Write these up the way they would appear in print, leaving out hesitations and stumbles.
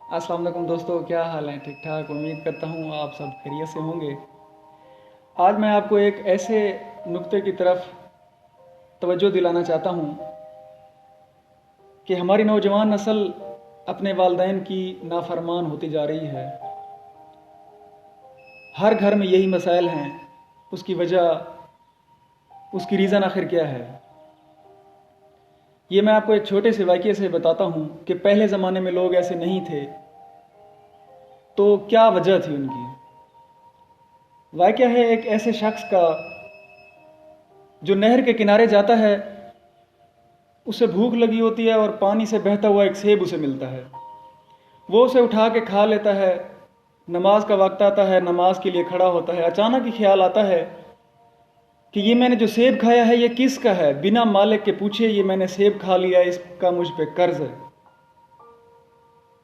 अस्सलाम वालेकुम दोस्तों, क्या हाल है? ठीक ठाक, उम्मीद करता हूँ आप सब खैरियत से होंगे। आज मैं आपको एक ऐसे नुक्ते की तरफ तवज्जो दिलाना चाहता हूँ कि हमारी नौजवान नस्ल अपने वालिदैन की नाफरमान होती जा रही है। हर घर में यही मसाइल हैं। उसकी वजह, उसकी रीज़न आखिर क्या है? ये मैं आपको एक छोटे से वाक़ये से बताता हूँ कि पहले ज़माने में लोग ऐसे नहीं थे, तो क्या वजह थी उनकी। वाक़या है एक ऐसे शख्स का जो नहर के किनारे जाता है। उसे भूख लगी होती है और पानी से बहता हुआ एक सेब उसे मिलता है। वो उसे उठा के खा लेता है। नमाज का वक्त आता है, नमाज के लिए खड़ा होता है। अचानक ही ख्याल आता है कि ये मैंने जो सेब खाया है ये किसका है। बिना मालिक के पूछे ये मैंने सेब खा लिया, इसका मुझ पे कर्ज है।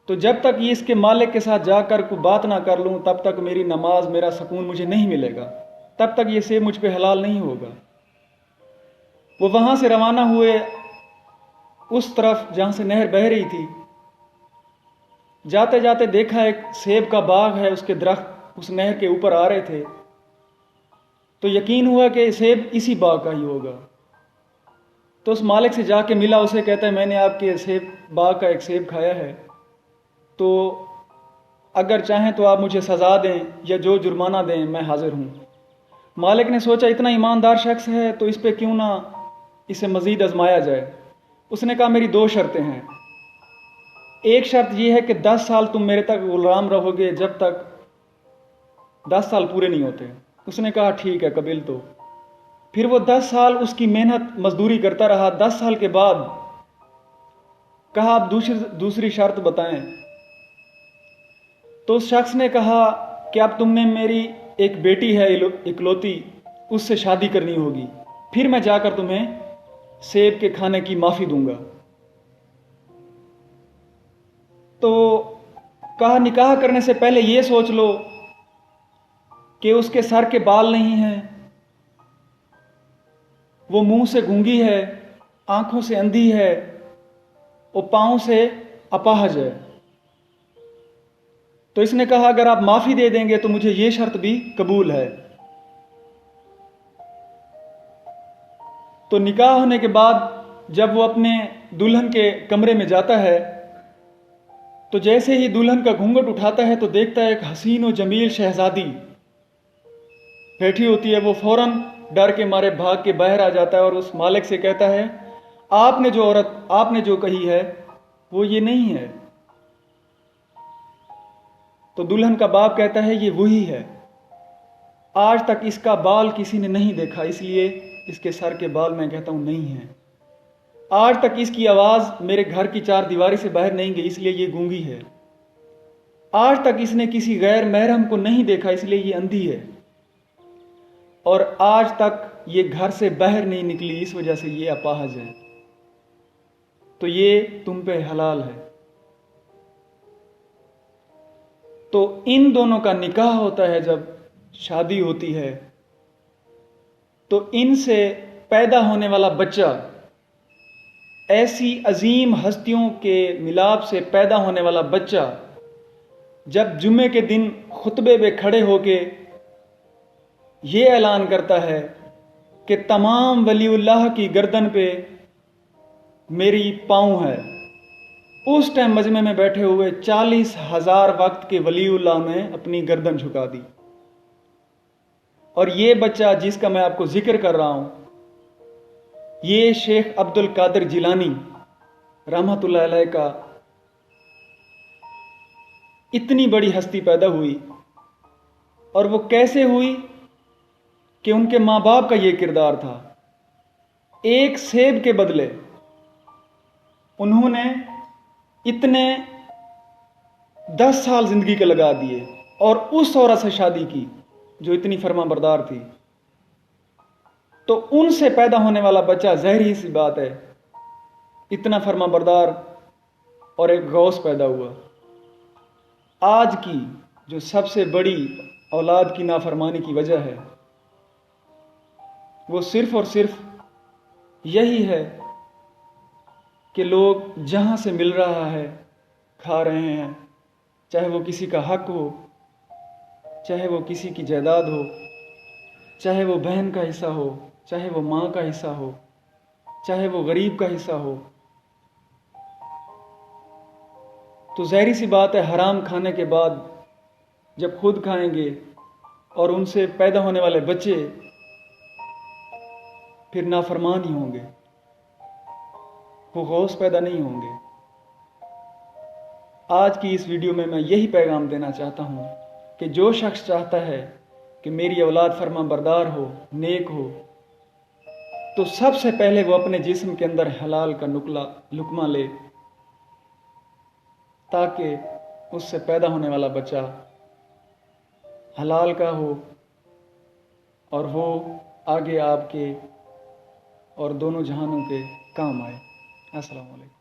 तो जब तक ये इसके मालिक के साथ जाकर कोई बात ना कर लूँ तब तक मेरी नमाज, मेरा सुकून मुझे नहीं मिलेगा, तब तक ये सेब मुझ पे हलाल नहीं होगा। वो वहाँ से रवाना हुए उस तरफ जहाँ से नहर बह रही थी। जाते जाते देखा एक सेब का बाग है, उसके दरख्त उस नहर के ऊपर आ रहे थे। तो यकीन हुआ कि सेब इसी बाग का ही होगा। तो उस मालिक से जाके मिला, उसे कहता है मैंने आपके सेब बाग का एक सेब खाया है, तो अगर चाहें तो आप मुझे सज़ा दें या जो जुर्माना दें मैं हाजिर हूँ। मालिक ने सोचा इतना ईमानदार शख्स है तो इस पे क्यों ना इसे मज़ीद आजमाया जाए। उसने कहा मेरी दो शर्तें हैं। एक शर्त यह है कि 10 साल तुम मेरे तक गुलाम रहोगे, जब तक 10 साल पूरे नहीं होते। उसने कहा ठीक है, कबील। तो फिर वो 10 साल उसकी मेहनत मजदूरी करता रहा। 10 साल के बाद कहा आप दूसरी दूसरी शर्त बताएं। तो उस शख्स ने कहा कि अब तुमने मेरी एक बेटी है इकलौती, उससे शादी करनी होगी, फिर मैं जाकर तुम्हें सेब के खाने की माफ़ी दूंगा। तो कहा निकाह करने से पहले यह सोच लो कि उसके सर के बाल नहीं हैं, वो मुंह से गूंगी है, आंखों से अंधी है और पांव से अपाहज है। तो इसने कहा अगर आप माफ़ी दे देंगे तो मुझे ये शर्त भी कबूल है। तो निकाह होने के बाद जब वो अपने दुल्हन के कमरे में जाता है तो जैसे ही दुल्हन का घूंघट उठाता है तो देखता है एक हसीन और जमील शहजादी बैठी होती है। वो फौरन डर के मारे भाग के बाहर आ जाता है और उस मालिक से कहता है आपने जो कही है वो ये नहीं है। तो दुल्हन का बाप कहता है ये वही है, आज तक इसका बाल किसी ने नहीं देखा, इसलिए इसके सर के बाल मैं कहता हूं नहीं है। आज तक इसकी आवाज़ मेरे घर की चार दीवारी से बाहर नहीं गई, इसलिए ये गूंगी है। आज तक इसने किसी गैर महरम को नहीं देखा, इसलिए ये अंधी है। और आज तक ये घर से बाहर नहीं निकली, इस वजह से ये अपाहज है। तो ये तुम पे हलाल है। तो इन दोनों का निकाह होता है, जब शादी होती है तो इनसे पैदा होने वाला बच्चा ऐसी अजीम हस्तियों के मिलाप से पैदा होने वाला बच्चा जब जुम्मे के दिन खुतबे में खड़े होके ये ऐलान करता है कि तमाम वलीउल्लाह की गर्दन पे मेरी पाँव है, उस टाइम मजमे में बैठे हुए 40,000 वक्त के वलीउल्लाह ने अपनी गर्दन झुका दी। और ये बच्चा जिसका मैं आपको जिक्र कर रहा हूं, ये शेख अब्दुल कादिर जिलानी रहमतुल्लाह अलैह का इतनी बड़ी हस्ती पैदा हुई। और वो कैसे हुई कि उनके माँ बाप का ये किरदार था। एक सेब के बदले उन्होंने इतने 10 साल जिंदगी के लगा दिए और उस औरत से शादी की जो इतनी फर्माबरदार थी। तो उनसे पैदा होने वाला बच्चा, ज़ाहिर सी बात है, इतना फर्माबरदार और एक गौस पैदा हुआ। आज की जो सबसे बड़ी औलाद की नाफरमानी की वजह है वो सिर्फ और सिर्फ यही है कि लोग जहां से मिल रहा है खा रहे हैं, چاہے وہ کسی کا حق ہو، چاہے وہ کسی کی جائیداد ہو، چاہے وہ بہن کا حصہ ہو، چاہے وہ ماں کا حصہ ہو، چاہے وہ غریب کا حصہ ہو، تو ظاہری سی بات ہے حرام کھانے کے بعد جب خود کھائیں گے اور ان سے پیدا ہونے والے بچے پھر نافرمان ہی ہوں گے، وہ غوث پیدا نہیں ہوں گے۔ آج کی اس ویڈیو میں یہی پیغام دینا چاہتا ہوں کہ جو شخص چاہتا ہے کہ میری اولاد فرما بردار ہو، نیک ہو، تو سب سے پہلے وہ اپنے جسم کے اندر حلال کا لقمہ لے، تاکہ اس سے پیدا ہونے والا بچہ حلال کا ہو اور وہ آگے آپ کے اور دونوں جہانوں کے کام آئے۔ السلام علیکم۔